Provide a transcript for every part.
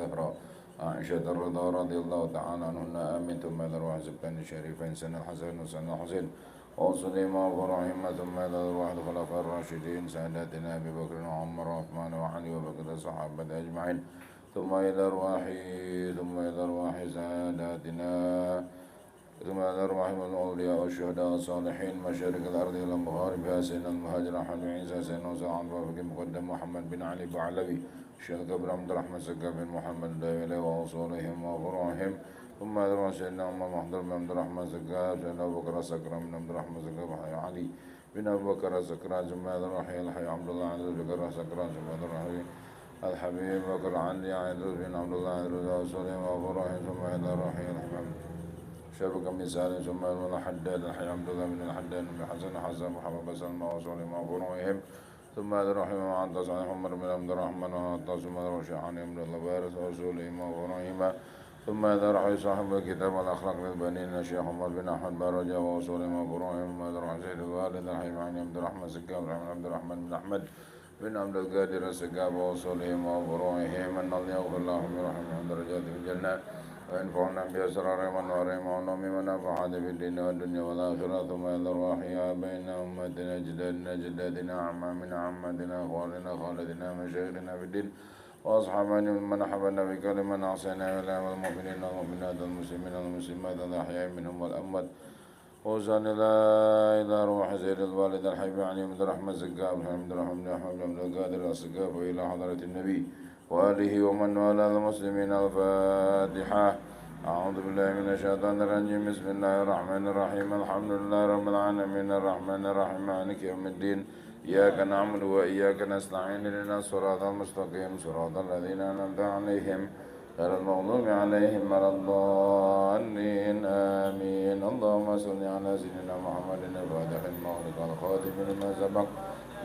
الزهراء عائشة الرضا رضي الله تعالى عنهن آمين. ثم إلى أرواح زبدان الشريفين سن الحسن وسن الحسين وسليمان وإبراهيم. ثم إلى أرواح الخلفاء الراشدين ساداتنا أبي بكر وعمر وعثمان وعلي وبقية الصحابة أجمعين. ثم إلى أرواح ساداتنا ثم إلى أرواح الأولياء والشهداء والصالحين مشارق الأرض إلى مغاربها سيدنا المهاجر أحمد بن عيسى سيدنا وسعد وفق مقدم محمد بن علي بعلوي الشيخ كبر عبد الرحمن سكا بن محمد الداوي وأصولهم وفروعهم. ثم إلى أرواح سيدنا عمر محضر بن عبد الرحمن سكا سيدنا أبو بكر السكران بن عبد الرحمن سكا وحي علي بن أبو بكر السكران. ثم إلى أرواح الحي عبد الله عبد بكر السكران. ثم إلى أرواح الحبيب بكر علي عيدروس بن عبد الله عيدروس وأصولهم وفروعهم. ثم إلى أرواح الحبيب شرك مثال. ثم إلى الحداد الحي عبد الله بن الحداد بن حسن حسن محمد بن سلمى وأصولهم وفروعهم. ثم إلى الرحيم وعنطس عن عمر بن عبد الرحمن وعنطس ثم إلى رشحان بن الله بارس وأصولهم وفروعهم. ثم إلى رحي صاحب الكتاب والأخلاق للبنين الشيخ عمر بن أحمد بارجة وأصولهم وفروعهم. ثم إلى رحي سيد الوالد الحي عن عبد الرحمن سكاب عبد الرحمن بن أحمد بن عبد القادر السكاب وأصولهم وفروعهم. أن الله يغفر لهم ورحمهم درجات في الجنة وينفعنا بأسرارهم ونورهم وعلومهم ونفعات في الدين والدنيا والآخرة. ثم إلى أرواح آبائنا أمتنا أجدادنا جداتنا أعمامنا عماتنا أخوالنا خالتنا مشايخنا في الدين وأصحابنا ممن أحبنا بكلمة أعصينا إلى والمؤمنين والمؤمنات والمسلمين والمسلمات الأحياء منهم والأموات. وصلى إلى أرواح سيد الوالد الحبيب علي بن الرحمن الزكاب الحمد لله بن أحمد بن القادر السكاب وإلى حضرة النبي وآله ومن والاه المسلمين. الفاتحة. أعوذ بالله من الشيطان الرجيم. بسم الله الرحمن الرحيم. الحمد لله رب العالمين الرحمن الرحيم مالك يوم الدين. إياك نعبد وإياك نستعين اهدنا الصراط المستقيم صراط الذين أنعمت عليهم غير المغضوب عليهم ولا الضالين آمين. اللهم صل على سيدنا محمد الفاتح المغلق الخاتم لما سبق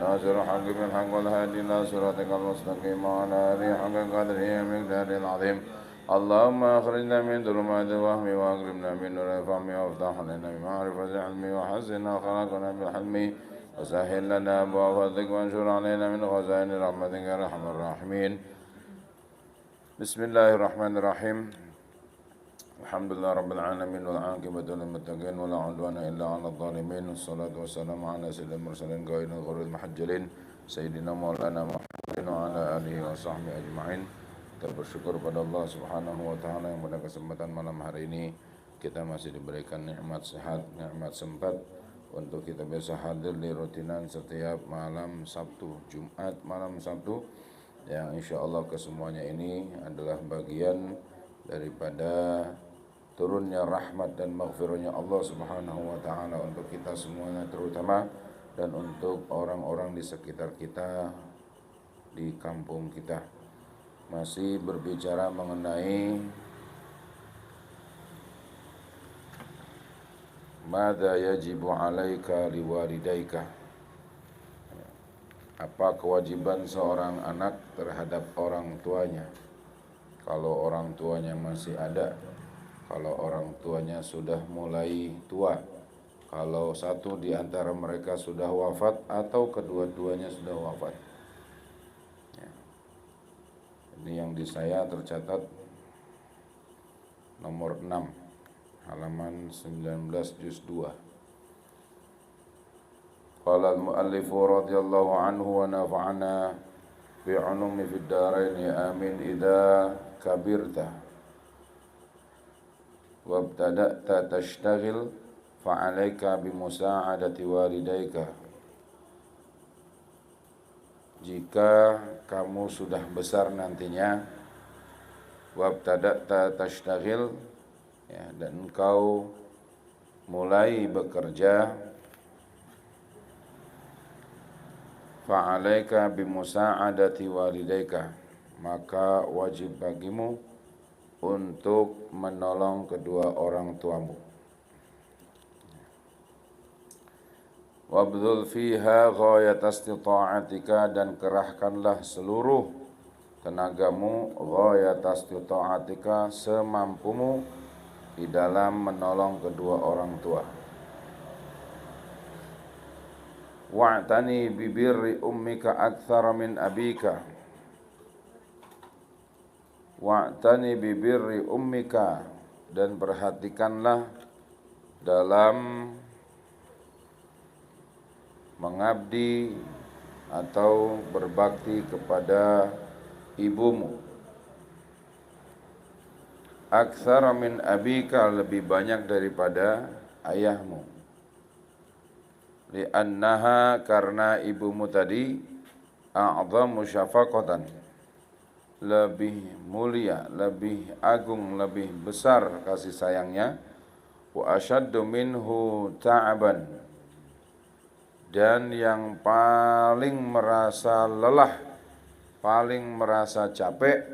ناصر الحق بالحق والهادي إلى صراطك المستقيم وعلى آله حق قدره ومقداره العظيم. اللهم أخرجنا من ظلمات الوهم وأكرمنا من نور الفهم وافتح لنا بمعرفة العلم وحسن أخلاقنا بالحلم وسهل لنا أبواب فضلك وانشر علينا من خزائن رحمتك يا أرحم الراحمين. بسم الله الرحمن الرحيم. الحمد لله رب العالمين والعاقبة للمتقين ولا عدوان إلا على الظالمين. والصلاة والسلام على سيد المرسلين قائد الغر المحجلين سيدنا مولانا محمد وعلى آله وصحبه أجمعين. Kita bersyukur pada Allah Subhanahu wa taala yang pada kesempatan malam hari ini kita masih diberikan nikmat sehat, nikmat sempat untuk kita bisa hadir di rutinan setiap malam Sabtu, Jumat malam Sabtu yang insya Allah kesemuanya ini adalah bagian daripada turunnya rahmat dan maghfirahnya Allah Subhanahu wa taala untuk kita semuanya terutama dan untuk orang-orang di sekitar kita di kampung kita. Masih berbicara mengenai Mada yajibu alaika liwalidaika, apa kewajiban seorang anak terhadap orang tuanya kalau orang tuanya masih ada, kalau orang tuanya sudah mulai tua, kalau satu di antara mereka sudah wafat atau kedua-duanya sudah wafat. Ini yang di saya tercatat nomor 6 halaman 19 juz 2. Qala al-muallifu radhiyallahu anhu wa nafa'ana bi'ulumi fid dharain amin. Idza kabirta wabtada'ta tashtaghil fa'alaika bimusa'adati walidayka. Jika kamu sudah besar nantinya, wabtada'ta tashtaghil, ya, dan engkau mulai bekerja, fa'alaika bimusa'adati walidayka, maka wajib bagimu untuk menolong kedua orang tuamu. Wabdhul fiha ghayat istita'atika, dan kerahkanlah seluruh tenagamu, ghayat istita'atika, semampumu di dalam menolong kedua orang tua. Wa'tani bibirri ummika aktsara min abika wa'tani bi birri ummika, dan perhatikanlah dalam mengabdi atau berbakti kepada ibumu. Aktsara min abika, lebih banyak daripada ayahmu. Li'annaha, karena ibumu tadi, a'zamu syafaqatan, lebih mulia, lebih agung, lebih besar kasih sayangnya. Wa asyaddu minhu ta'aban, dan yang paling merasa lelah, paling merasa capek,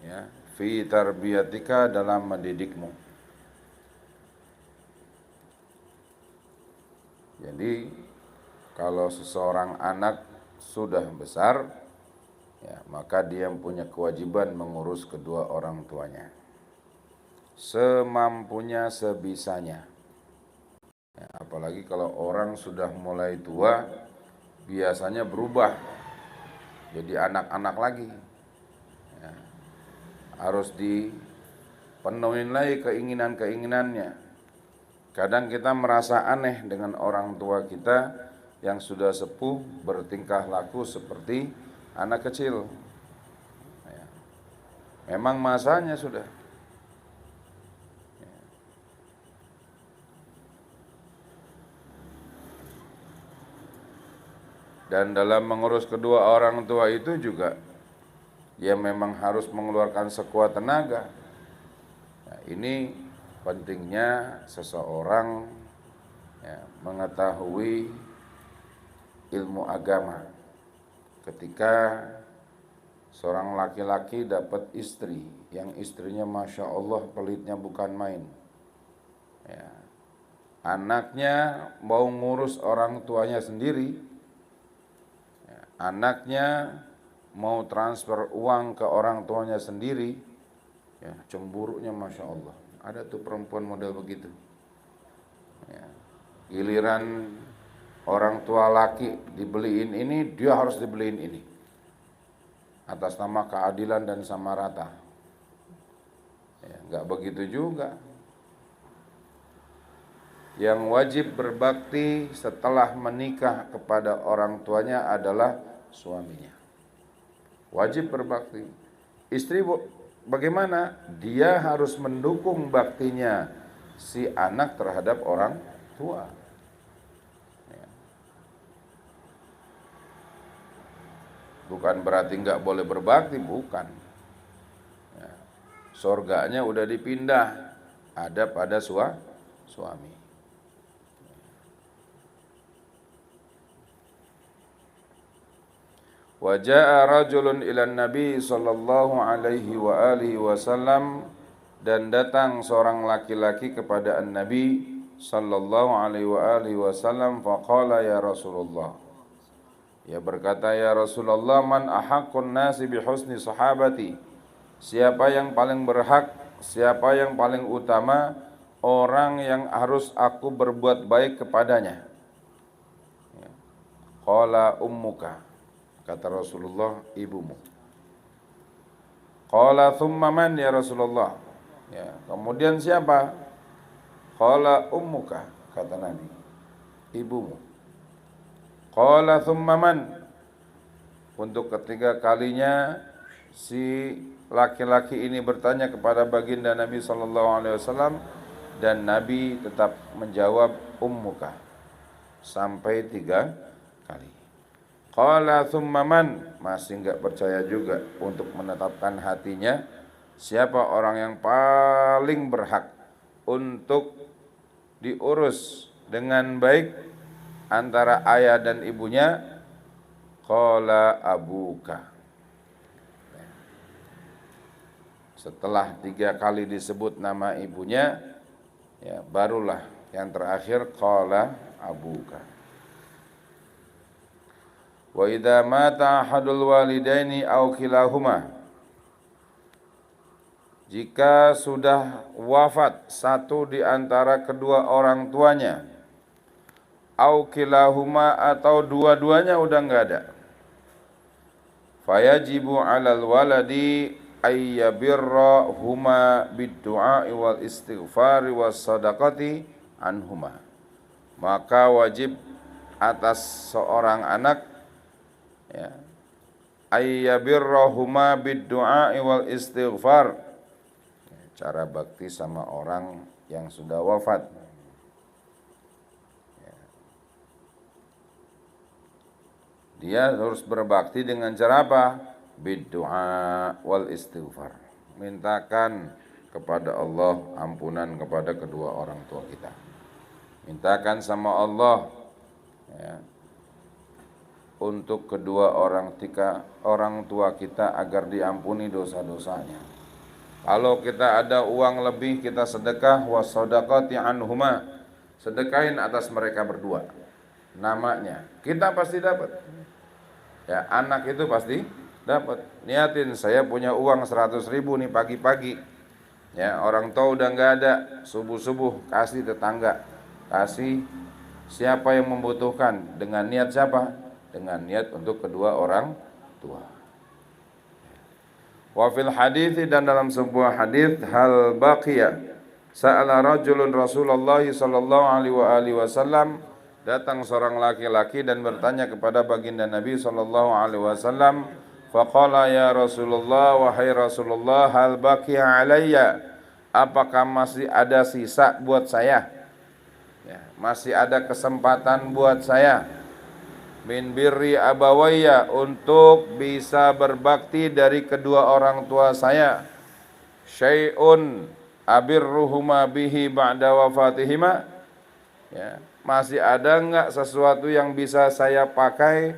ya, fi tarbiyatika, dalam mendidikmu. Jadi kalau seseorang anak sudah besar, ya, maka dia punya kewajiban mengurus kedua orang tuanya semampunya, sebisanya. Ya, apalagi kalau orang sudah mulai tua, biasanya berubah jadi anak-anak lagi. Ya, harus dipenuhin lagi keinginan-keinginannya. Kadang kita merasa aneh dengan orang tua kita yang sudah sepuh bertingkah laku seperti anak kecil. Ya, memang masanya sudah. Dan dalam mengurus kedua orang tua itu juga, ya memang harus mengeluarkan sekuat tenaga. Nah, ini pentingnya seseorang, ya, mengetahui ilmu agama. Ketika seorang laki-laki dapat istri, yang istrinya Masya Allah pelitnya bukan main, ya, anaknya mau ngurus orang tuanya sendiri, anaknya mau transfer uang ke orang tuanya sendiri, ya, cemburunya Masya Allah. Ada tuh perempuan model begitu, ya. Giliran orang tua laki dibeliin ini, dia harus dibeliin ini atas nama keadilan dan sama rata. Ya, nggak begitu juga. Yang wajib berbakti setelah menikah kepada orang tuanya adalah suaminya. Wajib berbakti. Istri bagaimana? Dia harus mendukung baktinya si anak terhadap orang tua. Ya. Bukan berarti nggak boleh berbakti, bukan. Ya. Surganya udah dipindah, ada pada suami. Wa jaa rajulun ilan nabi sallallahu alaihi wa alihi wasallam, dan datang seorang laki-laki kepada an-nabi sallallahu alaihi wa alihi wasallam, faqala ya Rasulullah, ia berkata, ya Rasulullah, man ahaqqun nasi bi husni sahabati, siapa yang paling berhak, siapa yang paling utama orang yang harus aku berbuat baik kepadanya? Qala ummuka, kata Rasulullah, ibumu. Qala thumma man ya Rasulullah, ya, kemudian siapa? Qala ummuka, kata Nabi, ibumu. Qala thumma man, untuk ketiga kalinya si laki-laki ini bertanya kepada baginda Nabi SAW, dan Nabi tetap menjawab ummuka sampai 3 kali. Qala thumma man, masih enggak percaya juga. Untuk menetapkan hatinya, siapa orang yang paling berhak untuk diurus dengan baik antara ayah dan ibunya? Qala abuka. Setelah 3 kali disebut nama ibunya, ya, barulah yang terakhir qala abuka. Wa idza mata ahadul walidaini aw kilahuma, jika sudah wafat satu di antara kedua orang tuanya, aw kilahuma, atau dua-duanya udah enggak ada, fayajibu 'alal waladi ayyabirra huma bid-du'a wal istighfar was sadaqati anhuma. Maka wajib atas seorang anak ya, ayyabirra huma bid-du'a wal istighfar. Cara bakti sama orang yang sudah wafat. Dia harus berbakti dengan cara apa? Bid-du'a wal istighfar. Mintakan kepada Allah ampunan kepada kedua orang tua kita. Mintakan sama Allah ya, untuk kedua orang tua kita agar diampuni dosa-dosanya. Kalau kita ada uang lebih, kita sedekah, wasadaqati anhuma, sedekahin atas mereka berdua. Namanya kita pasti dapat. Ya, anak itu pasti dapat. Niatin, saya punya uang 100.000 nih pagi-pagi. Ya, orang tua udah nggak ada, subuh-subuh kasih tetangga, kasih siapa yang membutuhkan. Dengan niat siapa? Dengan niat untuk kedua orang tua. Wa fil hadits, dan dalam sebuah hadis, hal baqiya sa'ala rajulun Rasulullah sallallahu alaihi wasallam, datang seorang laki-laki dan bertanya kepada baginda Nabi sallallahu alaihi wasallam, faqala ya Rasulullah, wahai Rasulullah, hal baqiya alayya, apakah masih ada sisa buat saya? Ya, masih ada kesempatan buat saya min birri abawayya, untuk bisa berbakti dari kedua orang tua saya, syai'un abirruhuma bihi ba'da wafatihima, ya, masih ada enggak sesuatu yang bisa saya pakai,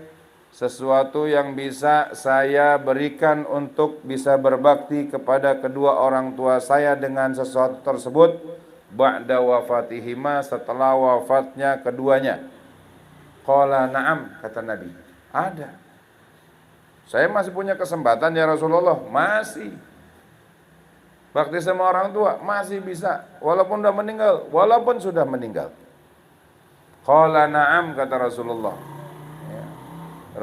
sesuatu yang bisa saya berikan untuk bisa berbakti kepada kedua orang tua saya dengan sesuatu tersebut ba'da wafatihima, setelah wafatnya keduanya? Qala na'am, kata Nabi, ada. Saya masih punya kesempatan ya Rasulullah, masih. Bakti sama orang tua masih bisa, walaupun sudah meninggal, walaupun sudah meninggal. Qala na'am, kata Rasulullah. Ya.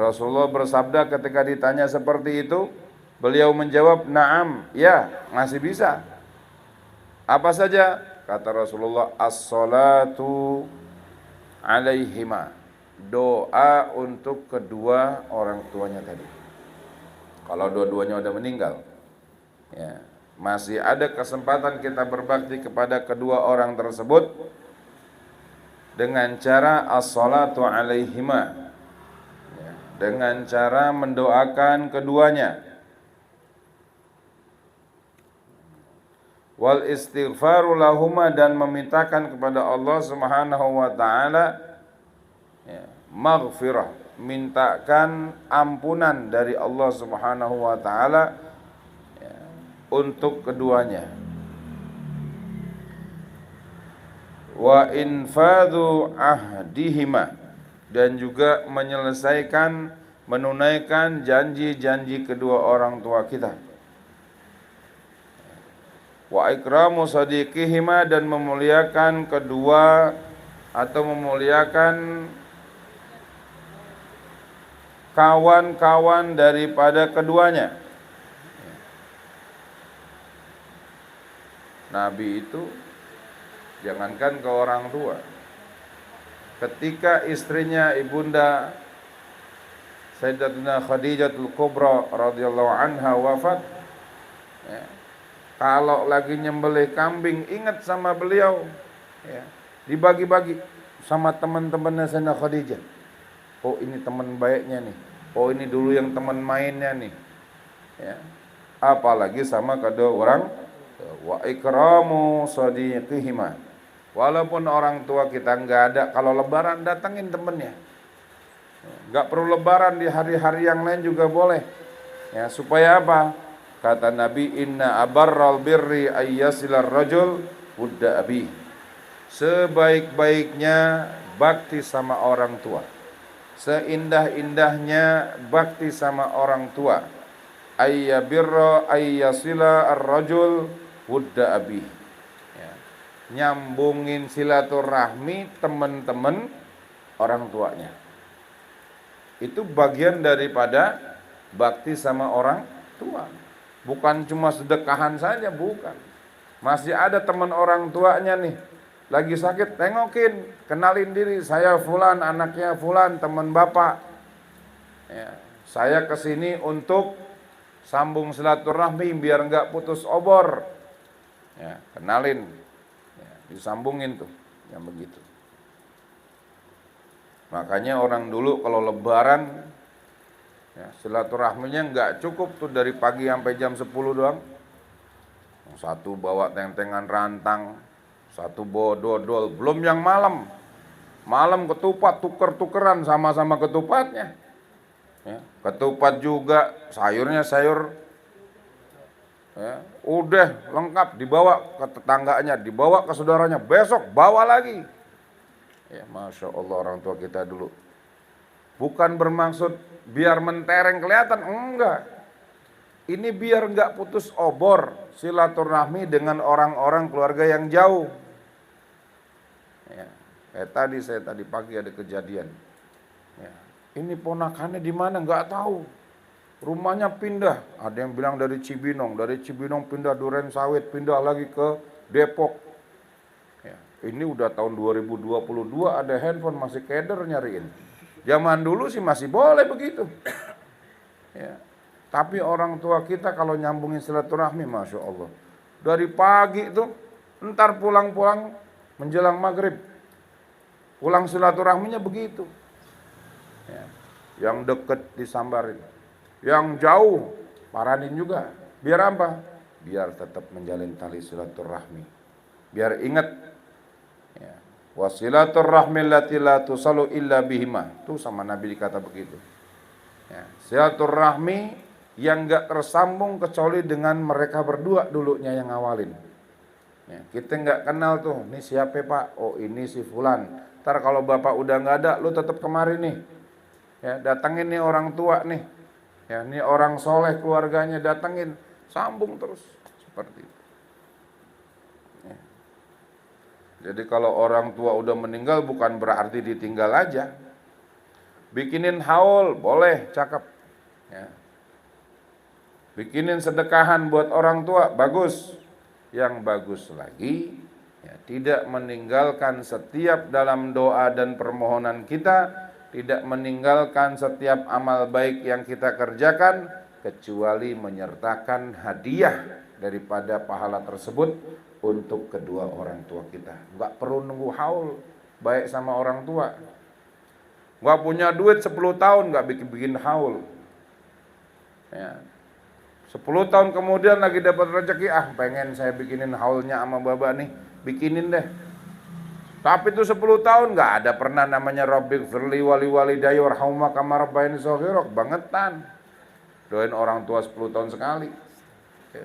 Rasulullah bersabda ketika ditanya seperti itu, beliau menjawab, na'am, ya, masih bisa. Apa saja? Kata Rasulullah, as-salatu alaihima, doa untuk kedua orang tuanya tadi. Kalau dua-duanya udah meninggal, ya, masih ada kesempatan kita berbakti kepada kedua orang tersebut dengan cara as-salatu alaihima, ya, dengan cara mendoakan keduanya, wal istighfaru lahuma, dan memintakan kepada Allah Subhanahu wa taala ya, maghfirah, mintakan ampunan dari Allah Subhanahu wa taala ya, untuk keduanya. Wa infadhu ahdihima, dan juga menyelesaikan, menunaikan janji-janji kedua orang tua kita. Wa ikramu sadiqihima, dan memuliakan kedua atau memuliakan kawan-kawan daripada keduanya. Nabi itu jangankan ke orang tua, ketika istrinya ibunda Sayyidatuna Khadijatul Kubra radhiyallahu anha wafat, ya, kalau lagi nyembelih kambing ingat sama beliau, ya, dibagi-bagi sama teman-temannya Sayyidatuna Khadijah. Oh, ini teman baiknya nih. Oh, ini dulu yang teman mainnya nih. Ya. Apalagi sama kedua orang, wa ikramu sadiqihima. Walaupun orang tua kita enggak ada, kalau lebaran datangin temennya. Enggak perlu lebaran, di hari-hari yang lain juga boleh. Ya, supaya apa? Kata Nabi, inna abarral birri ayyasilar rajul wudda abi. Sebaik-baiknya bakti sama orang tua, seindah-indahnya bakti sama orang tua, ayyabirra ayyasila ar-rajul wudda abi, ya, nyambungin silaturahmi teman-teman orang tuanya. Itu bagian daripada bakti sama orang tua. Bukan cuma sedekahan saja, bukan. Masih ada teman orang tuanya nih, lagi sakit, tengokin, kenalin diri, saya fulan, anaknya fulan, teman bapak. Ya, saya kesini untuk sambung silaturahmi biar nggak putus obor. Ya, kenalin, ya, disambungin tuh, yang begitu. Makanya orang dulu kalau lebaran, ya, silaturahminya nggak cukup tuh dari pagi sampai jam 10 doang. Satu bawa tentengan rantang, satu bawa dodol, belum yang malam. Malam ketupat, tuker-tukeran sama-sama ketupatnya. Ya, ketupat juga, sayurnya sayur. Ya, udah lengkap, dibawa ke tetangganya, dibawa ke saudaranya, besok bawa lagi. Ya, Masya Allah orang tua kita dulu. Bukan bermaksud biar mentereng kelihatan, enggak. Ini biar enggak putus obor silaturahmi dengan orang-orang keluarga yang jauh. Ya, saya tadi pagi ada kejadian. Ya, ini ponakannya di mana enggak tahu. Rumahnya pindah, ada yang bilang dari Cibinong pindah Duren Sawit, pindah lagi ke Depok. Ya, ini udah tahun 2022 ada handphone masih keder nyariin. Zaman dulu sih masih boleh begitu. Ya. Tapi orang tua kita kalau nyambungin silaturahmi, Masya Allah. Dari pagi itu, ntar pulang-pulang menjelang maghrib. Pulang silaturahminya begitu. Ya. Yang deket disambarin. Yang jauh, paranin juga. Biar apa? Biar tetap menjalin tali silaturahmi. Biar ingat. Ya. Wasilaturrahmi allati la tusalu illa bihima. Itu sama Nabi dikata begitu. Ya. Silaturrahmi yang enggak tersambung kecuali dengan mereka berdua dulunya yang ngawalin. Ya. Kita enggak kenal tuh. Ini siapa Pak? Oh ini si Fulan. Ntar kalau bapak udah enggak ada, lu tetap kemari nih. Ya, datengin nih orang tua nih. Ya, ini orang soleh keluarganya datengin, sambung terus seperti itu. Ya. Jadi kalau orang tua udah meninggal bukan berarti ditinggal aja. Bikinin haul boleh, cakep. Ya. Bikinin sedekahan buat orang tua bagus. Yang bagus lagi, ya, tidak meninggalkan setiap dalam doa dan permohonan kita. Tidak meninggalkan setiap amal baik yang kita kerjakan kecuali menyertakan hadiah daripada pahala tersebut untuk kedua orang tua kita. Enggak perlu nunggu haul baik sama orang tua. Enggak punya duit 10 tahun enggak bikin haul. Ya. 10 tahun kemudian lagi dapat rezeki, pengen saya bikinin haulnya sama babak nih, bikinin deh. Tapi itu 10 tahun nggak ada pernah namanya Rabbighfirli firli wali walidayya warhamhuma kama rabbayani shaghira, bangetan. Doain orang tua 10 tahun sekali. Ya.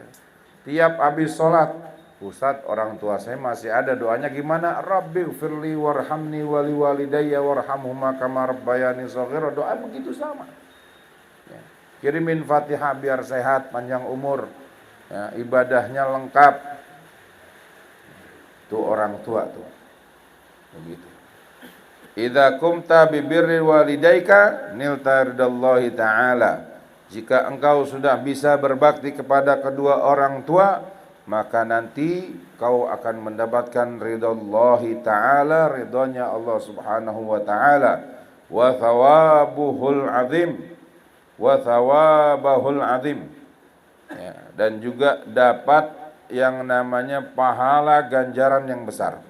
Tiap habis sholat, Ustaz orang tua saya masih ada doanya gimana? Rabbighfirli warhamni wali walidayya warhamhuma kama rabbayani shaghira. Doa begitu sama. Ya. Kirimin Fatihah biar sehat, panjang umur. Ya, ibadahnya lengkap. Tuh orang tua tuh. Begitu. Idza kumta bi birri walidayka nilta ridallahi ta'ala. Jika engkau sudah bisa berbakti kepada kedua orang tua, maka nanti kau akan mendapatkan ridallahi ta'ala, ridhonya Allah Subhanahu wa ta'ala, wa thawabuhul azim, wa thawabahul azim. Ya, dan juga dapat yang namanya pahala ganjaran yang besar.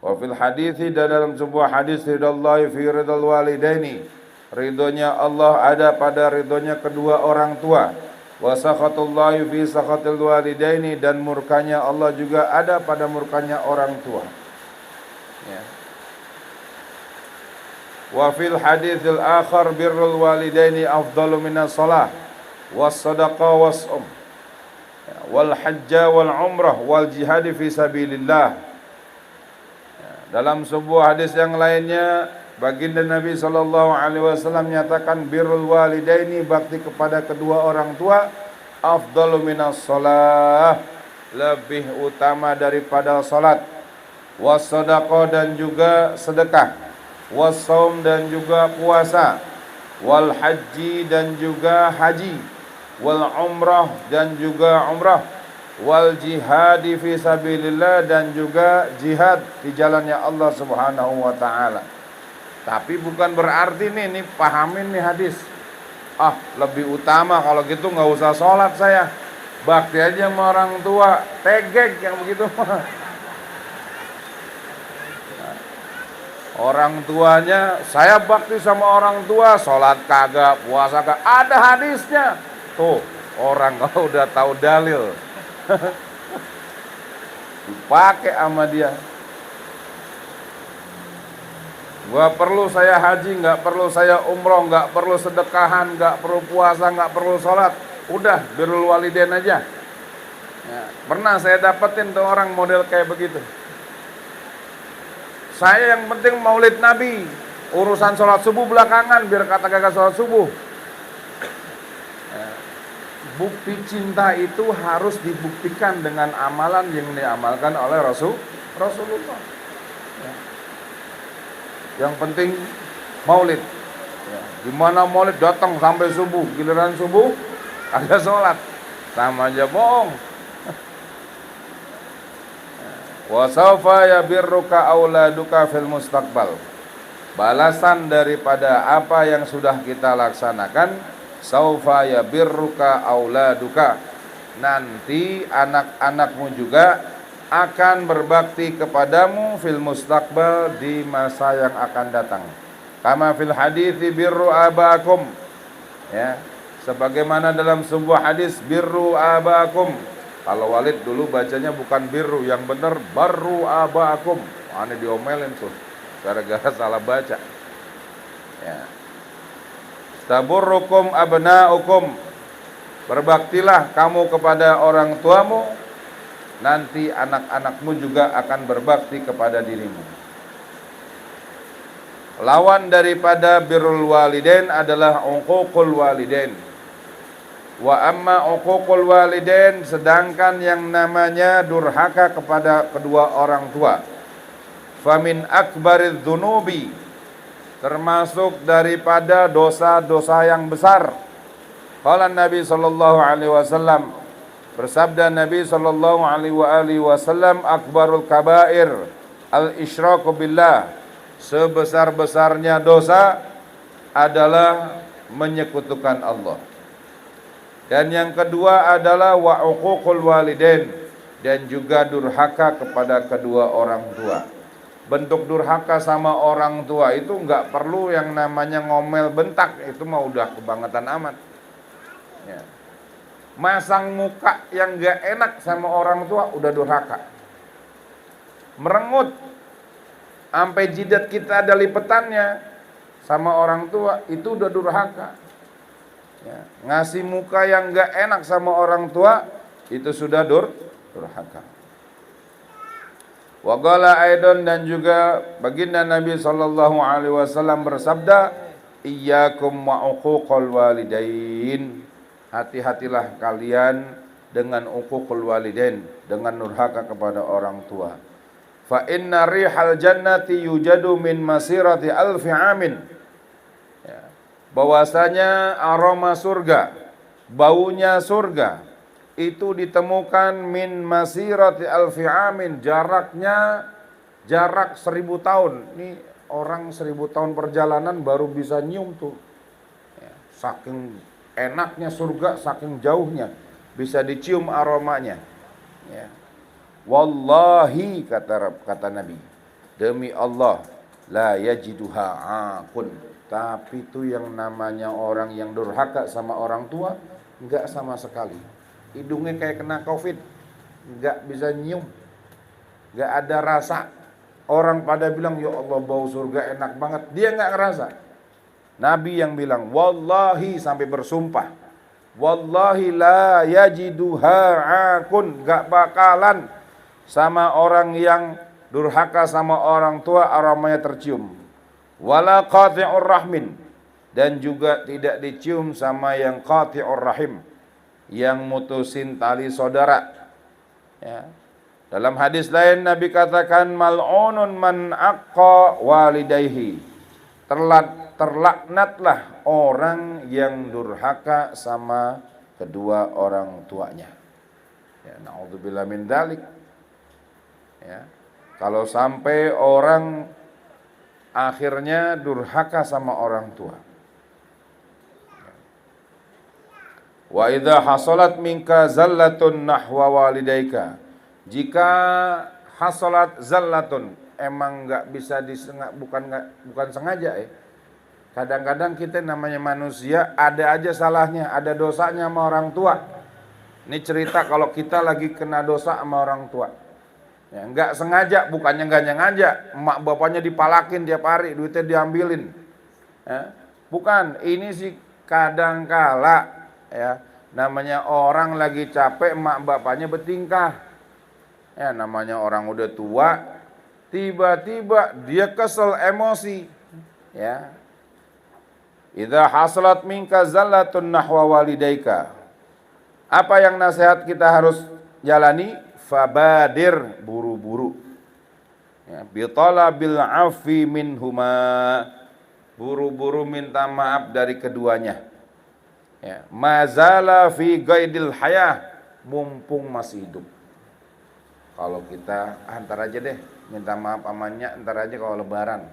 Wa fil hadithi, dan dalam sebuah hadis, ridallahi fi ridal walidaini, ridhonya Allah ada pada ridhonya kedua orang tua. Wa sakhatullahi fi sakhatil walidaini, dan murkanya Allah juga ada pada murkanya orang tua. Ya. Wa fil hadithil akhar birrul walidaini afdalu minas shalah was sadaqah was wal hajja wal umrah wal jihad fi sabilillah. Dalam sebuah hadis yang lainnya, baginda Nabi SAW menyatakan birrul walidaini, bakti kepada kedua orang tua, afdalu minas shalah, lebih utama daripada salat, was sadaqah, dan juga sedekah, was saum, dan juga puasa, wal haji, dan juga haji, wal umrah dan juga umrah, wal jihadi fi sabilillah dan juga jihad di jalannya Allah Subhanahu wa taala. Tapi bukan berarti nih pahamin nih hadis. Lebih utama kalau gitu nggak usah sholat saya. Bakti aja sama orang tua, tegek yang begitu. Orang tuanya, saya bakti sama orang tua, sholat kagak, puasa kagak, ada hadisnya. Tuh, orang kalau udah tahu dalil, dipakai sama dia. Gak perlu saya haji, gak perlu saya umroh, gak perlu sedekahan, gak perlu puasa, gak perlu sholat. Udah, birrul walidain aja. Ya, pernah saya dapetin tuh orang model kayak begitu. Saya yang penting maulid Nabi, urusan sholat subuh belakangan, biar kata kagak sholat subuh. Bukti cinta itu harus dibuktikan dengan amalan yang diamalkan oleh Rasulullah. Yang penting maulid. Dimana maulid datang sampai subuh, giliran subuh ada sholat, sama aja bohong. Wa sawfa yabirruka auladuka fil mustaqbal. Balasan daripada apa yang sudah kita laksanakan, sawfa yabirruka auladuka. Nanti anak-anakmu juga akan berbakti kepadamu fil mustaqbal, di masa yang akan datang. Kama fil hadithi birru abakum. Ya, sebagaimana dalam sebuah hadis birru abakum. Kalau Walid dulu bacanya bukan birru, yang benar barru abaakum. Aneh diomelin tuh gara-gara salah baca. Ya. Taburrukum abnaukum. Berbaktilah kamu kepada orang tuamu, nanti anak-anakmu juga akan berbakti kepada dirimu. Lawan daripada birrul walidain adalah uququl walidain. Wa amma uququl walidain, sedangkan yang namanya durhaka kepada kedua orang tua, famin akbaridz dzunubi, termasuk daripada dosa-dosa yang besar. Qala Nabi sallallahu alaihi wasallam, bersabda Nabi sallallahu alaihi wasallam, akbarul kabair al-isyraku billah, sebesar-besarnya dosa adalah menyekutukan Allah. Dan yang kedua adalah wa uququl walidain, dan juga durhaka kepada kedua orang tua. Bentuk durhaka sama orang tua itu enggak perlu yang namanya ngomel bentak, itu mah udah kebangetan amat. Ya. Masang muka yang enggak enak sama orang tua udah durhaka. Merengut sampai jidat kita ada lipetannya sama orang tua, itu udah durhaka. Ya, ngasih muka yang gak enak sama orang tua, itu sudah durhaka. Wa qala aidan, dan juga baginda Nabi sallallahu alaihi wasallam bersabda, iyyakum wa uququl walidain. Hati-hatilah kalian dengan uququl walidain, dengan durhaka kepada orang tua. Fa inna rihal jannati yujadu min masirati alfi amin. Bahwasanya aroma surga, baunya surga itu ditemukan min masirati alfi amin, jarak 1000 tahun. Ini orang 1000 tahun perjalanan baru bisa nyium tuh. Ya, saking enaknya surga, saking jauhnya bisa dicium aromanya. Ya. Wallahi, kata Nabi, demi Allah, la yajiduha aqun. Tapi itu yang namanya orang yang durhaka sama orang tua, enggak sama sekali. Hidungnya kayak kena COVID, enggak bisa nyium, enggak ada rasa. Orang pada bilang, ya Allah bau surga enak banget, dia enggak ngerasa. Nabi yang bilang, wallahi, sampai bersumpah, wallahi la yajiduha aqun, enggak bakalan sama orang yang durhaka sama orang tua aromanya tercium. Wala qati'ur rahmin, dan juga tidak dicium sama yang qati'ur rahim, yang mutusin tali saudara. Ya. Dalam hadis lain Nabi katakan, mal'unun man aqqa walidayhi, terlaknatlah orang yang durhaka sama kedua orang tuanya. Ya, naudzubillah min dzalik. Ya. Kalau sampai orang akhirnya durhaka sama orang tua. Wa idza hasalat minka zallatun nahwa walidaika. Jika hasalat zallatun, emang enggak bisa bukan sengaja ya. Kadang-kadang kita namanya manusia ada aja salahnya, ada dosanya sama orang tua. Ini cerita kalau kita lagi kena dosa sama orang tua. Ya, enggak sengaja, bukannya enggak sengaja, emak bapaknya dipalakin tiap hari, duitnya diambilin. Ya, bukan, ini sih kadang-kala ya, namanya orang lagi capek, emak bapaknya bertingkah. Ya, namanya orang udah tua, tiba-tiba dia kesel, emosi. Ya. Idza hasalat minka zallatun nahwa walidaika. Apa yang nasihat kita harus jalani? Fabadir, buru-buru. Ya, bitalabil afi minhuma. Buru-buru minta maaf dari keduanya. Ya, mazala fi gaidil hayah, mumpung masih hidup. Kalau kita antar aja deh, minta maaf amannya antar aja kalau lebaran.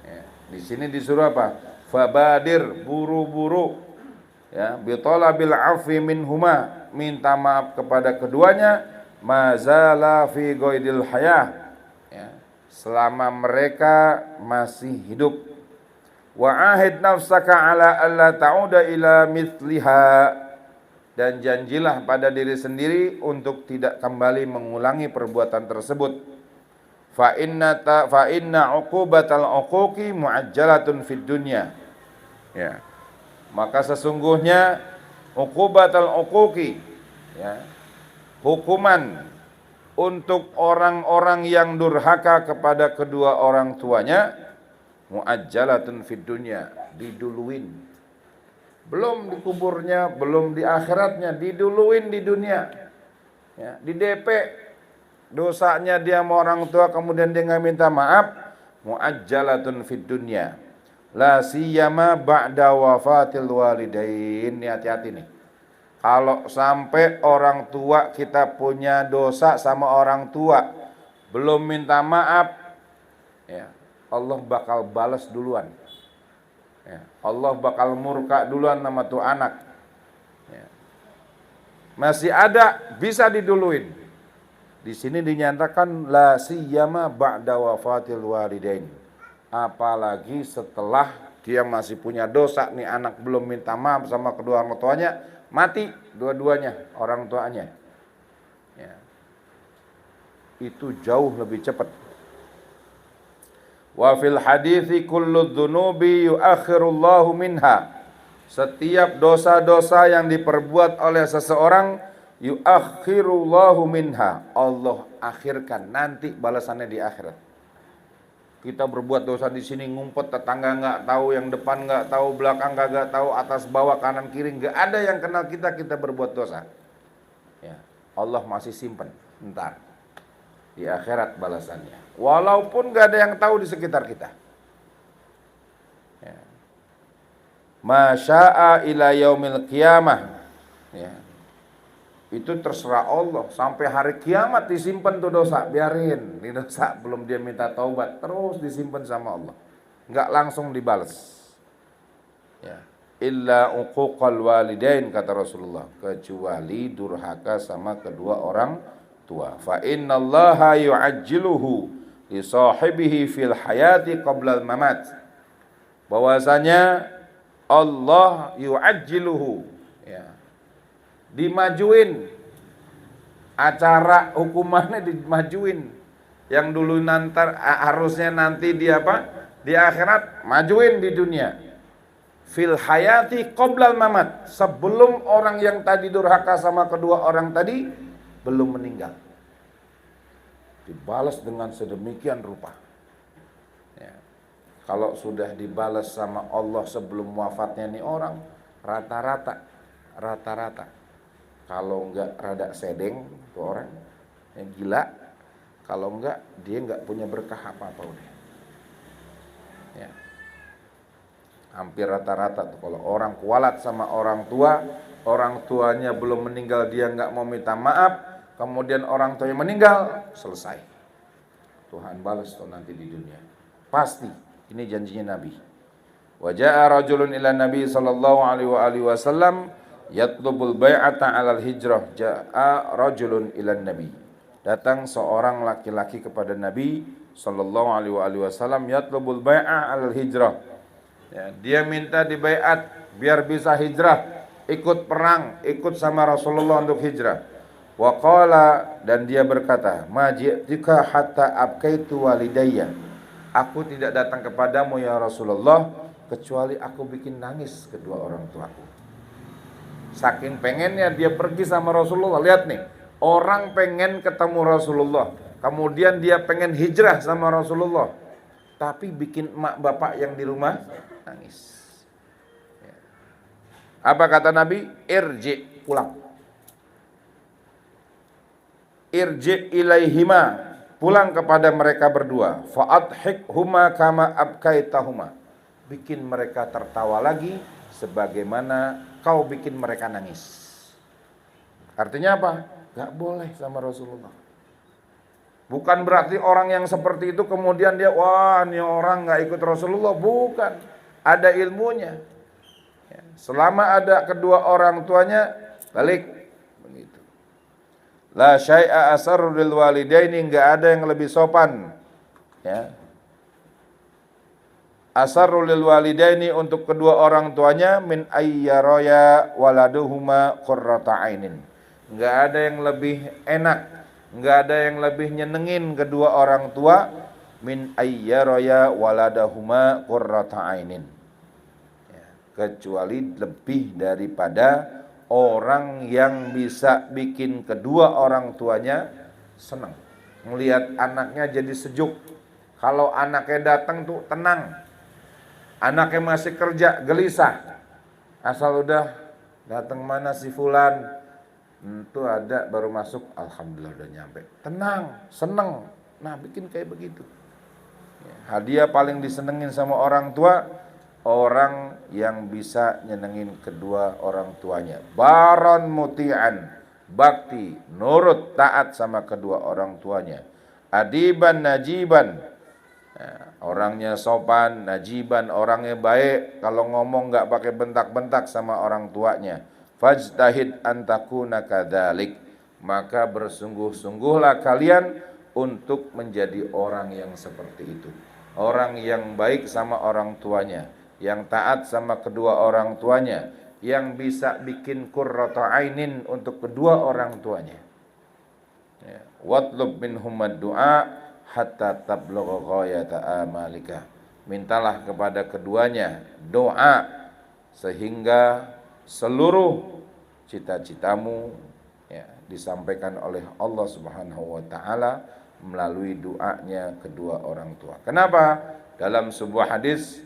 Ya, di sini disuruh apa? Fabadir, buru-buru. Ya, bitalabil afi minhuma, minta maaf kepada keduanya, mazala fi gaidil hayah. Ya, selama mereka masih hidup. Wa ahid nafsaka ala alla ta'uda ila mithliha, dan janjilah pada diri sendiri untuk tidak kembali mengulangi perbuatan tersebut. Fa inna uqubatal uquqi muajjalatun fid dunya. Ya. Maka sesungguhnya uqubatal uquqi, ya, hukuman untuk orang-orang yang durhaka kepada kedua orang tuanya, muajjalatun fid dunya, diduluin. Belum di kuburnya, belum di akhiratnya, diduluin di dunia. Ya, di DP dosanya dia sama orang tua, kemudian dia nggak minta maaf, muajjalatun fid dunya. La siyama ba'da wafatil walidain. Ini hati-hati nih. Kalau sampai orang tua kita punya dosa sama orang tua, belum minta maaf, ya, Allah bakal balas duluan. Ya, Allah bakal murka duluan sama tuh anak. Ya. Masih ada, bisa diduluin. Di sini dinyatakan la siyama ba'da wafatil walidain. Apalagi setelah dia masih punya dosa nih, anak belum minta maaf sama kedua orang tuanya, mati dua-duanya orang tuanya. Ya. Itu jauh lebih cepat. Wa fil hadithi kullu dzunubi yuakhirullahu minha. Setiap dosa-dosa yang diperbuat oleh seseorang, yuakhirullahu minha, Allah akhirkan nanti balasannya di akhirat. Kita berbuat dosa di sini, ngumpet, tetangga nggak tahu, yang depan nggak tahu, belakang nggak tahu, atas bawah kanan kiri nggak ada yang kenal kita, kita berbuat dosa. Ya, Allah masih simpen, ntar di akhirat balasannya. Walaupun nggak ada yang tahu di sekitar kita. Ya. Masya'a ila yaumil qiyamah. Ya. Itu terserah Allah, sampai hari kiamat disimpan tuh dosa, biarin di dosa, belum dia minta taubat, terus disimpan sama Allah, nggak langsung dibalas. Ya. Illa uquqal walidain, kata Rasulullah, kecuali durhaka sama kedua orang tua. Fa innallaha yu'ajjiluhu li sahibihi fil hayati qabla al-mamat. Bahwasanya Allah yu'ajjiluhu, ya, dimajuin, acara hukumannya dimajuin. Yang dulu harusnya nanti di di akhirat, majuin di dunia. Fil hayati qoblal mamat, sebelum orang yang tadi durhaka sama kedua orang tadi belum meninggal, dibalas dengan sedemikian rupa. Ya. Kalau sudah dibalas sama Allah sebelum wafatnya nih orang, rata-rata kalau enggak rada sedeng tuh orang, yang gila. Kalau enggak, dia enggak punya berkah apa-apa udah. Ya. Hampir rata-rata tuh kalau orang kualat sama orang tua, orang tuanya belum meninggal dia nggak mau minta maaf, kemudian orang tuanya meninggal, selesai. Tuhan balas tuh nanti di dunia. Pasti, ini janjinya Nabi. Wa jaa rajulun ila Nabi sallallahu alaihi wasallam yatlubul bai'ata 'alal hijrah. Jaa rajulun ila Nabi. Datang seorang laki-laki kepada Nabi sallallahu alaihi wasallam yatlubul bai'a 'alal hijrah. Ya, dia minta dibaiat biar bisa hijrah, ikut perang, ikut sama Rasulullah untuk hijrah. Wa qala, dan dia berkata, ma ji'tika hatta abkaitu walidayya. Aku tidak datang kepadamu ya Rasulullah kecuali aku bikin nangis kedua orang tuaku. Saking pengennya dia pergi sama Rasulullah. Lihat nih, orang pengen ketemu Rasulullah, kemudian dia pengen hijrah sama Rasulullah, tapi bikin emak bapak yang di rumah nangis. Apa kata Nabi? Irji, pulang. Irji ilaihima, pulang kepada mereka berdua. Fa'adhikhuma kama abkaitahuma, bikin mereka tertawa lagi sebagaimana kau bikin mereka nangis. Artinya apa? Gak boleh sama Rasulullah. Bukan berarti orang yang seperti itu kemudian dia, wah ini orang gak ikut Rasulullah. Bukan, ada ilmunya. Selama ada kedua orang tuanya, balik. Begitu. La syai'a asarru lil walidaini, enggak ada yang lebih sopan. Ya. Asarru lil walidaini, untuk kedua orang tuanya, min ayyaraya waladuhuma qurrata ainin. Enggak ada yang lebih enak, enggak ada yang lebih nyenengin kedua orang tua, min ayyaraya waladahuma qurrata ainin. Kecuali lebih daripada orang yang bisa bikin kedua orang tuanya senang, melihat anaknya jadi sejuk. Kalau anaknya datang tuh tenang, anaknya masih kerja gelisah, asal udah datang mana si fulan, itu ada baru masuk, alhamdulillah udah nyampe, tenang, seneng. Nah bikin kayak begitu. Hadiah paling disenengin sama orang tua, orang yang bisa nyenengin kedua orang tuanya. Baron muti'an, bakti, nurut, taat sama kedua orang tuanya. Adiban najiban, orangnya sopan, najiban, orangnya baik, kalau ngomong gak pakai bentak-bentak sama orang tuanya. Fajtahid antakuna kadzalik, maka bersungguh-sungguhlah kalian untuk menjadi orang yang seperti itu. Orang yang baik sama orang tuanya, yang taat sama kedua orang tuanya, yang bisa bikin qurrata ainin untuk kedua orang tuanya. Ya. Watlub minhum ad-du'a hatta tablugha ghayata amalika. Mintalah kepada keduanya doa sehingga seluruh cita-citamu ya, disampaikan oleh Allah Subhanahu wa taala melalui doanya kedua orang tua. Kenapa? Dalam sebuah hadis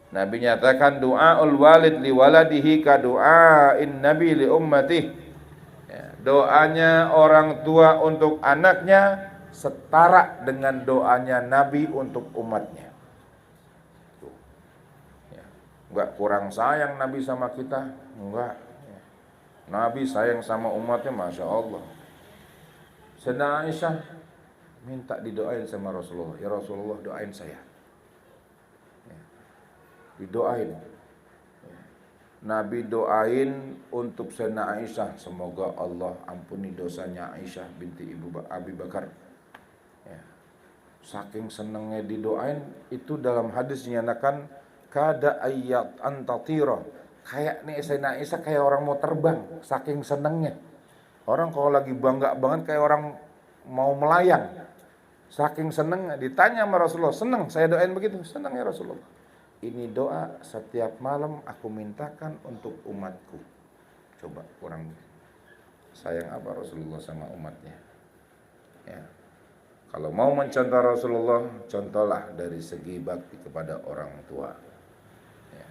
Nabi nyatakan doaul walid li waladihi ka doain nabi li ummatihi. Ya, doanya orang tua untuk anaknya setara dengan doanya Nabi untuk umatnya. Ya, enggak kurang sayang Nabi sama kita, enggak. Ya. Nabi sayang sama umatnya, masya Allah. Sayyidah Aisyah minta didoain sama Rasulullah, ya Rasulullah doain saya. Didoain. Nabi doain untuk Sayyidah Aisyah, semoga Allah ampuni dosanya Aisyah binti Abi Bakar. Ya. Saking senengnya didoain, itu dalam hadis dinyatakan kada ayat antatira. Kayak nih Sayyidah Aisyah kayak orang mau terbang, saking senengnya. Orang kalau lagi bangga banget kayak orang mau melayang. Saking senengnya, ditanya sama Rasulullah, seneng saya doain begitu, seneng ya Rasulullah. Ini doa setiap malam aku mintakan untuk umatku. Coba kurang sayang apa Rasulullah sama umatnya. Ya. Kalau mau mencontoh Rasulullah, contohlah dari segi bakti kepada orang tua. Ya.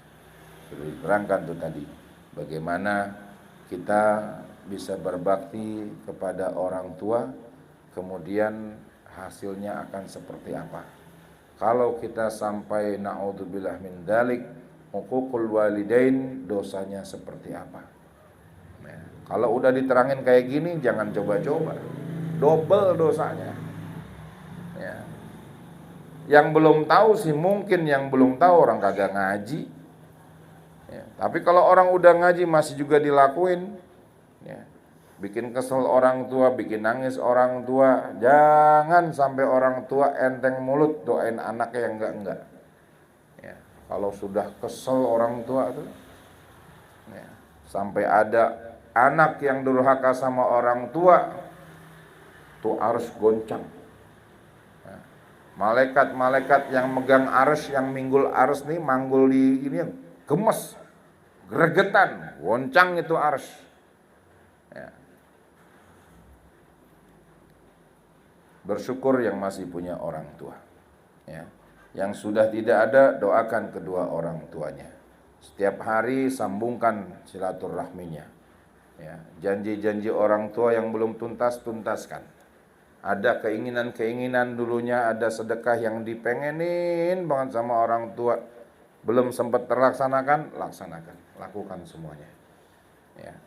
Sudah diterangkan tuh tadi, bagaimana kita bisa berbakti kepada orang tua, kemudian hasilnya akan seperti apa. Kalau kita sampai na'udzubillah min dalik, uququl walidain, dosanya seperti apa? Ya. Kalau udah diterangin kayak gini, jangan coba-coba. Double dosanya. Ya. Yang belum tahu sih mungkin yang belum tahu orang kagak ngaji. Ya. Tapi kalau orang udah ngaji masih juga dilakuin, ya. Bikin kesel orang tua, bikin nangis orang tua. Jangan sampai orang tua enteng mulut doain anaknya yang enggak. Ya. Kalau sudah kesel orang tua tuh, ya. Sampai ada anak yang durhaka sama orang tua, tuh harus goncang. Malaikat-malaikat yang megang arsy, yang minggul arsy nih, manggul di ini, gemes, gregetan, goncang itu arsy. Ya. Bersyukur yang masih punya orang tua. Ya. Yang sudah tidak ada, doakan kedua orang tuanya. Setiap hari sambungkan silaturahminya. Ya. Janji-janji orang tua yang belum tuntas, tuntaskan. Ada keinginan-keinginan dulunya, ada sedekah yang dipengenin banget sama orang tua, belum sempat terlaksanakan, laksanakan, lakukan semuanya. Ya.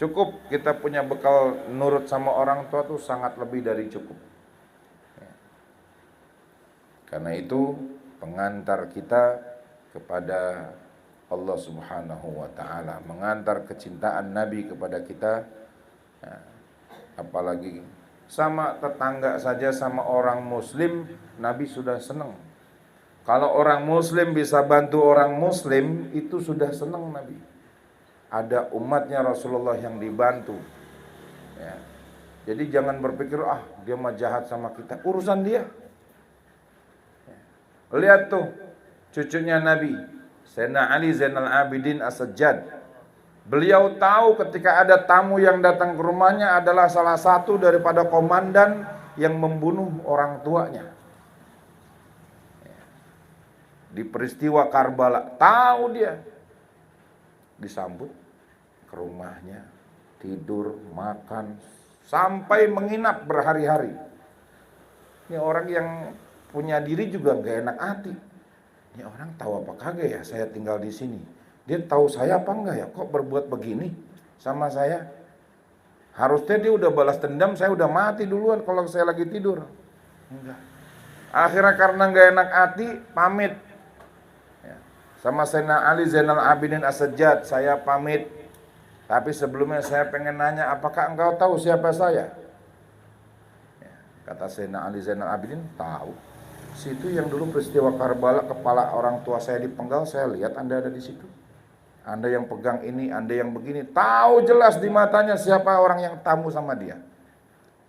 Cukup kita punya bekal nurut sama orang tua tuh sangat lebih dari cukup. Ya. Karena itu pengantar kita kepada Allah Subhanahu wa Ta'ala, mengantar kecintaan Nabi kepada kita. Ya. Apalagi sama tetangga saja, sama orang muslim, Nabi sudah senang. Kalau orang muslim bisa bantu orang muslim, itu sudah senang Nabi. Ada umatnya Rasulullah yang dibantu. Ya. Jadi jangan berpikir, dia mah jahat sama kita, urusan dia. Ya. Lihat tuh, cucunya Nabi, Sayyidina Ali Zainal Abidin As-Sajjad. Beliau tahu ketika ada tamu yang datang ke rumahnya adalah salah satu daripada komandan yang membunuh orang tuanya. Di peristiwa Karbala, tahu dia. Disambut ke rumahnya, tidur, makan, sampai menginap berhari-hari. Ini orang yang punya diri juga gak enak hati. Ini orang tahu apa kagak ya saya tinggal di sini? Dia tahu saya apa enggak ya? Kok berbuat begini sama saya? Harusnya dia udah balas dendam, saya udah mati duluan kalau saya lagi tidur. Enggak. Akhirnya karena enggak enak hati, pamit. Ya. Sama Sayyidina Ali Zainal Abidin As-Sajjad, saya pamit. Tapi sebelumnya saya pengen nanya, apakah engkau tahu siapa saya? Ya. Kata Sayyidina Ali Zainal Abidin, tahu. Situ yang dulu peristiwa Karbala, kepala orang tua saya dipenggal, saya lihat Anda ada di situ. Anda yang pegang ini, Anda yang begini, tahu jelas di matanya siapa orang yang tamu sama dia.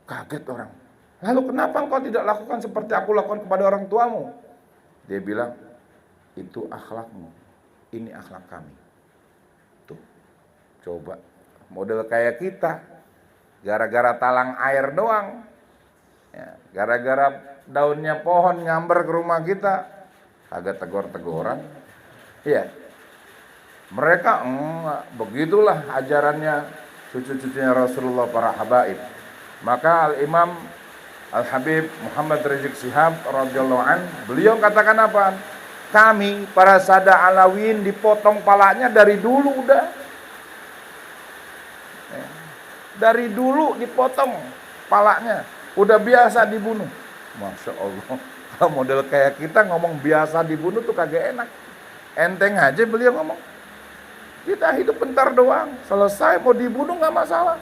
Kaget orang. Lalu kenapa engkau tidak lakukan seperti aku lakukan kepada orang tuamu? Dia bilang, itu akhlakmu, ini akhlak kami. Tuh, coba. Model kayak kita, gara-gara talang air doang, ya, gara-gara daunnya pohon nyamber ke rumah kita, agak tegor-tegoran. Iya. Mereka begitulah ajarannya cucu-cucunya Rasulullah, para habaib. Maka Al-Imam Al-Habib Muhammad Rizik Shihab radhiyallahu an, beliau katakan apa? Kami para sada Alawiyyin dipotong palanya dari dulu udah. Dari dulu dipotong palanya, udah biasa dibunuh. Masya Allah. Kalau model kayak kita ngomong biasa dibunuh tuh kagak enak. Enteng aja beliau ngomong. Kita hidup bentar doang, selesai mau dibunuh nggak masalah.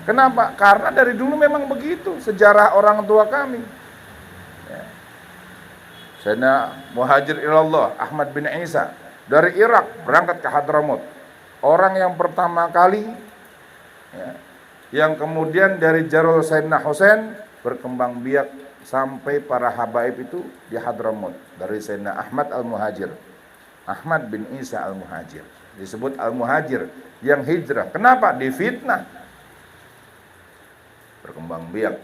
Kenapa? Karena dari dulu memang begitu sejarah orang tua kami. Ya. Sayyidina Muhajir ilallah Ahmad bin Isa dari Irak berangkat ke Hadramut. Orang yang pertama kali, ya, yang kemudian dari Jarul Sayyidina Husain berkembang biak sampai para habaib itu di Hadramut. Dari Sayyidina Ahmad Al-Muhajir, Ahmad bin Isa Al-Muhajir. Disebut Al-Muhajir yang hijrah. Kenapa? Difitnah. Berkembang biak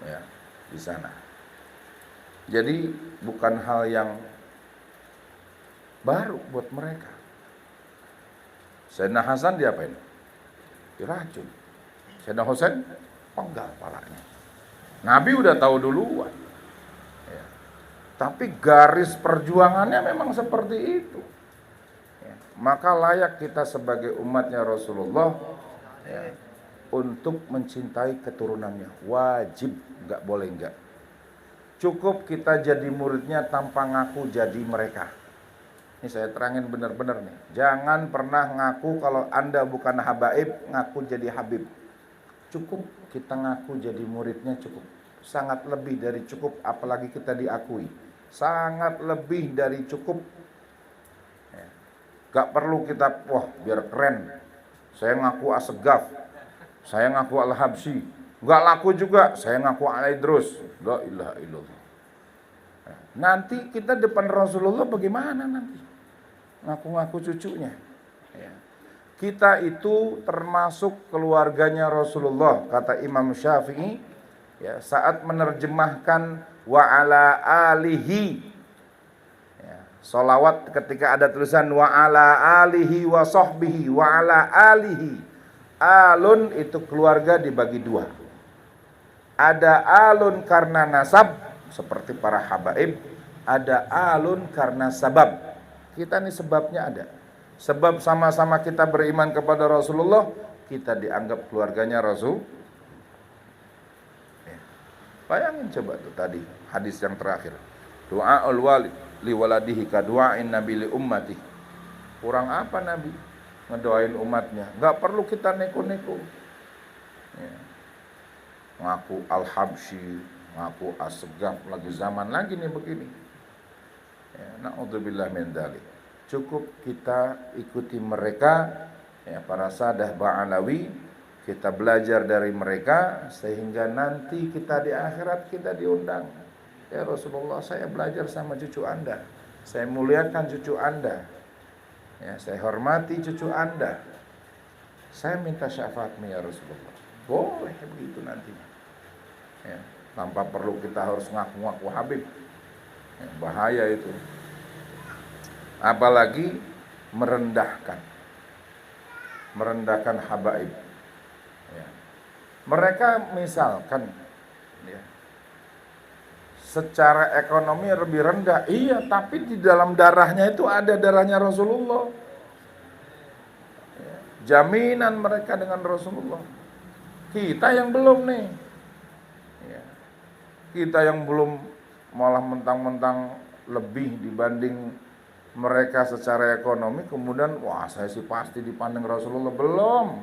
ya, di sana. Jadi bukan hal yang baru buat mereka. Sayyidina Hasan diapain? Diracun. Sayyidina Husain penggal palanya. Nabi udah tahu duluan. Ya. Tapi garis perjuangannya memang seperti itu. Maka layak kita sebagai umatnya Rasulullah ya, untuk mencintai keturunannya. Wajib, nggak boleh enggak. Cukup kita jadi muridnya tanpa ngaku jadi mereka. Ini saya terangin benar-benar nih. Jangan pernah ngaku kalau Anda bukan habaib, ngaku jadi habib. Cukup kita ngaku jadi muridnya cukup. Sangat lebih dari cukup, apalagi kita diakui. Sangat lebih dari cukup. Ya. Gak perlu kita, wah biar keren, saya ngaku Asegaf, saya ngaku Al-Habsyi. Gak laku juga, saya ngaku Al-Idrus. La ilaha illallah. Ya. Nanti kita depan Rasulullah bagaimana nanti? Ngaku-ngaku cucunya. Ya. Kita itu termasuk keluarganya Rasulullah, kata Imam Syafi'i ya, saat menerjemahkan wa ala alihi ya, sholawat ketika ada tulisan wa ala alihi wa sahbihi wa ala alihi. Alun itu keluarga dibagi dua. Ada alun karena nasab seperti para habaib, ada alun karena sabab. Kita nih sebabnya ada. Sebab sama-sama kita beriman kepada Rasulullah, kita dianggap keluarganya Rasul. Ya. Bayangin coba tuh tadi hadis yang terakhir. Du'aul walid li waladihi ka du'ain nabi li ummati. Kurang apa Nabi ngedoain umatnya? Enggak perlu kita neko-neko. Ya. Ngaku Al-Habsyi, ngaku Asegaf, lagi zaman lagi nih begini. Ya, na'udzubillah min dzalik. Cukup kita ikuti mereka ya, para sadah ba'alawi, kita belajar dari mereka sehingga nanti kita di akhirat kita diundang. Ya Rasulullah, saya belajar sama cucu Anda, saya muliakan cucu Anda ya, saya hormati cucu Anda, saya minta syafaatmu ya Rasulullah. Boleh begitu nanti ya, tanpa perlu kita harus ngaku-ngaku habib ya, bahaya itu. Apalagi merendahkan habaib ya. Mereka misalkan ya, secara ekonomi lebih rendah, iya, tapi di dalam darahnya itu ada darahnya Rasulullah ya. Jaminan mereka dengan Rasulullah. Kita yang belum nih ya. Kita yang belum, malah mentang-mentang lebih dibanding mereka secara ekonomi, kemudian wah saya sih pasti dipandang Rasulullah. Belum.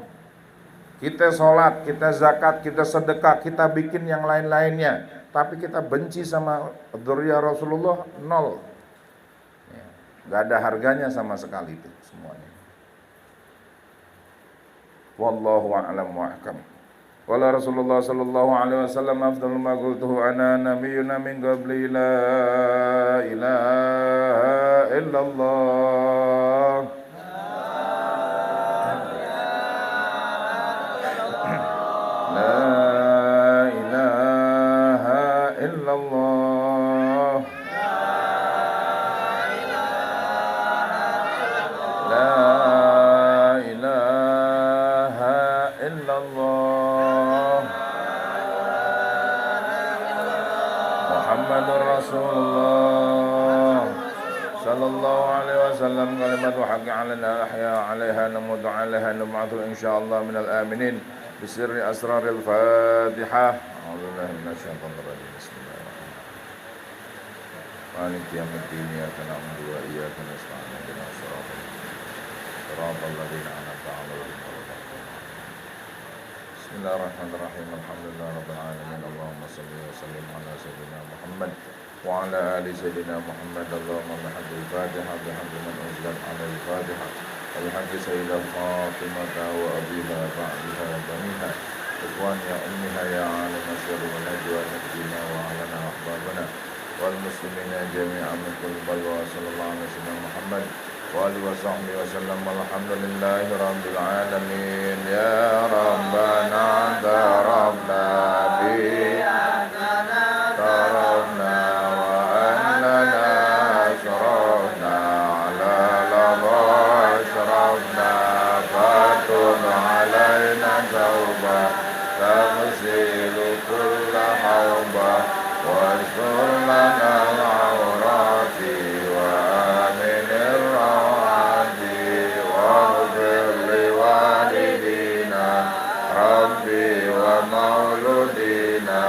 Kita sholat, kita zakat, kita sedekah, kita bikin yang lain-lainnya, tapi kita benci sama dzurriyyah Rasulullah, nol ya, gak ada harganya sama sekali itu semuanya. Wallahu a'lam wa ahkam. Qala Rasulullah sallallahu alaihi wasallam afdalu ma qultuhu ana nabiyyuna min qabli la ilaha illallah. La ilaha illallah. La ilaha illallah. Muhammadur Rasulullah sallallahu alaihi wasallam. Kalimatu haqqi 'alaina ahya 'alaiha namutu 'alaiha nab'athu insyaallah minal aminin bisirri asraril Fatihah. A'udzubillahi minasyaitonir rajim. Bismillahirrahmanirrahim. Maliki yaumiddin, iyyaka na'budu wa iyyaka nasta'in. Ihdinas siratal ladzina an'amta 'alaihim. Bismillahirrahmanirrahim. Alhamdulillahirabbil alamin. Allahumma shalli wa sallim ala sayyidina Muhammad wa ala ali sayyidina Muhammad. Allahumma bihaqqil Fatihah bihaqqi man unzilat 'alal Fatihah wa bihaqqi sayyidah Fatimah wa abiha ba'daha wa baniha ikhwan ya ummiha ya alim asyri wa najwa najina wa alana ahbabana wal muslimina jami'an min kulli balwa sallallahu alaihi wasallam Muhammad wa alihi wa sahbihi wa sallam. Alhamdulillahi rabbil alamin. Ya Rabbana darabna bi tarabna wa annana asrafna ala lama asrafna fatub alaina tauba taghsilu kulla hawba wastur lana al-awrati wa aminir rawati mauludina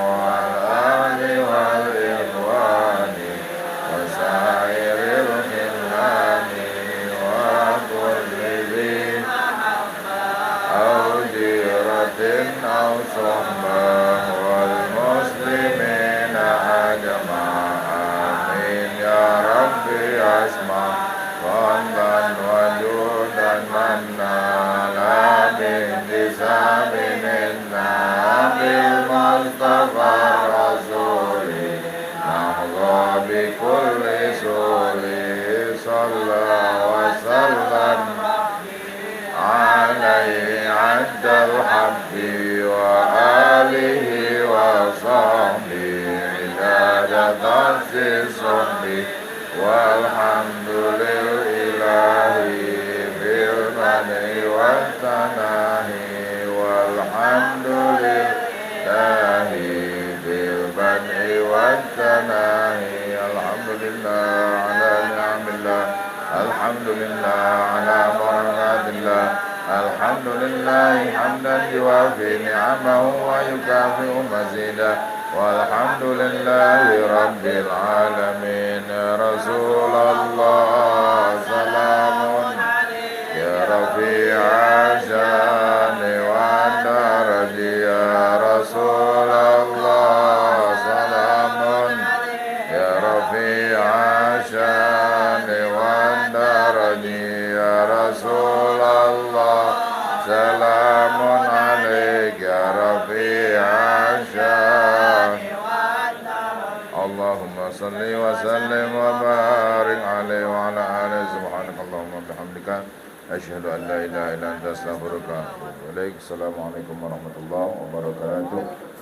wal ahli wal ikhwani wa sairil khillani wa kulli dhin aw jiratin aw suhbah wal muslimina ajma'in amin ya rabbi asma' Qandan wajudan manna la bintisabin inna bil mustafa rasuli nahza bi kulli suli salla wa sallam alaihi addal habbi wa alihi wa sahbihi idadatan sisumbi walhamdulillahi bil mani wa tanahi walhamdulillahi bil mani wa tanahi alhamdulillah ala ni'amillah alhamdulillah ala barakatillah alhamdulillah hamdan yuwafi ni'amahu wa yukafi'u mazidah walhamdulillahi rabbil alamin Rasulullah salamun ya rafi'a syani wa daraji ya Rasulullah salamun ya rafi'a syani wa daraji ya Rasulullah salamun alaika ya rafi'a syani Allahumma salli wa sallim wa barik alaihi wa ala alihi subhanakallahumma bihamdika asyhadu an la ilaha illa anta astaghfiruka wa atubu ilaik. Assalamualaikum warahmatullahi wabarakatuh.